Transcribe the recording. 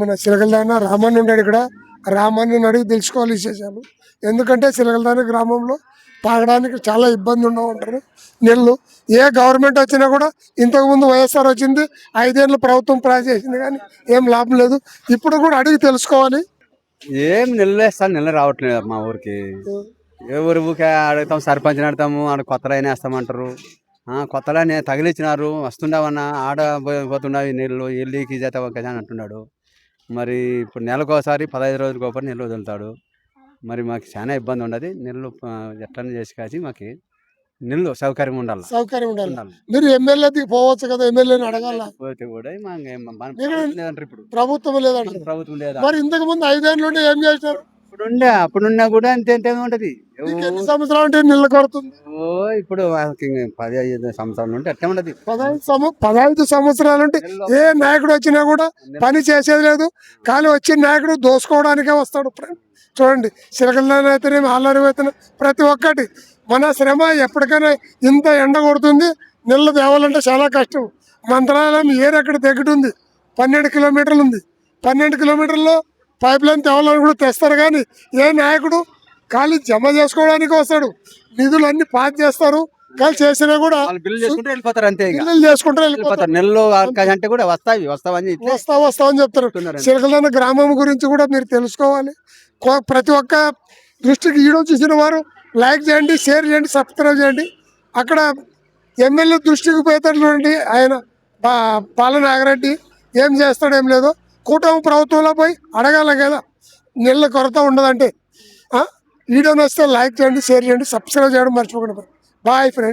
మన చిలకలదాన రామన్ ఉన్నాడు ఇక్కడ. రామన్ని అడిగి తెలుసుకోవాలి విశేషాలు. ఎందుకంటే చిలకలదాన గ్రామంలో తాగడానికి చాలా ఇబ్బంది ఉండవు నీళ్ళు. ఏ గవర్నమెంట్ వచ్చినా కూడా ఇంతకుముందు వైఎస్ఆర్ వచ్చింది, 5 ఏళ్ళు ప్రభుత్వం చేసింది, కానీ ఏం లాభం లేదు. ఇప్పుడు కూడా అడిగి తెలుసుకోవాలి. ఏం నిల్లు వేస్తాను, నిల్లు రావట్లేదు మా ఊరికి. ఏ ఊరికి అడుగుతాం, సర్పంచ్ని అడుగుతాము, ఆడ కొత్త లైన్ వేస్తామంటారు. కొత్త లైన్ తగిలిచ్చినారు, వస్తుండవన్నా ఆడ పోతుండవి నీళ్ళు, ఇల్లుకి చేత ఒక అని అంటున్నాడు. మరి ఇప్పుడు నెలకోసారి 15 రోజులకు ఒకటి నీళ్ళు వదులుతాడు. మరి మాకు చాలా ఇబ్బంది ఉండదు. నీళ్ళు ఎట్లా చేసి కాసి మాకు నీళ్ళు సౌకర్యం ఉండాలి. మీరు ఎమ్మెల్యేకి పోవచ్చు కదా, ఎమ్మెల్యేని అడగాల. పోతే కూడా ఇప్పుడు ప్రభుత్వం లేదంటారు. ప్రభుత్వం లేదా? మరి ఇంతకు ముందు 5 ఏళ్ళు ఉంటే ఏం చేశారు? అప్పుడున్నా కూడా అంతే ఉంటది. ఎన్ని సంవత్సరాలు ఉంటే నీళ్ళు కొడుతుంది? ఇప్పుడు 15 సంవత్సరాలు ఉంటే అట్లా ఉండదు. 15 సంవత్సరాలు ఉంటే ఏ నాయకుడు వచ్చినా కూడా పని చేసేది లేదు. కానీ వచ్చిన నాయకుడు దోసుకోవడానికే వస్తాడు. చూడండి, చిలకలదాన అయితేనేమి, ఆళ్ళారి అయితేనే, ప్రతి ఒక్కటి మన శ్రమ. ఎప్పటికైనా ఇంత ఎండ కొడుతుంది, నీళ్ళు తేవాలంటే చాలా కష్టం. మంత్రాలయం ఏరు ఎక్కడ దగ్గుతుంది, 12 కిలోమీటర్లు ఉంది. 12 కిలోమీటర్లో పైప్ లైన్ తేవాలని కూడా తెస్తారు. కానీ ఏ నాయకుడు ఖాళీ జమ చేసుకోవడానికి వస్తాడు. నిధులు అన్ని పాస్ చేస్తారు, కానీ చేసినా కూడా బిల్లు చేసుకుంటూ వెళ్ళిపోతారు. అంతే చేసుకుంటారు వెళ్ళిపోతారు. నెలలో అంటే కూడా వస్తావని చెప్తారు. చిలకలదాన గ్రామం గురించి కూడా మీరు తెలుసుకోవాలి. ప్రతి ఒక్క దృష్టికి వీడియో చూసిన వారు లైక్ చేయండి, షేర్ చేయండి, సబ్స్క్రైబ్ చేయండి. అక్కడ ఎమ్మెల్యే దృష్టికి పోతాడు చూడండి, ఆయన పాల నాగరెడ్డి ఏం చేస్తాడు ఏం లేదో. కూటమి ప్రభుత్వంలో పోయి అడగాల కదా, నీళ్ళ కొరత ఉండదంటే. వీడియో నచ్చితే లైక్ చేయండి, షేర్ చేయండి, సబ్స్క్రైబ్ చేయడం మర్చిపోకండి. Bye friends.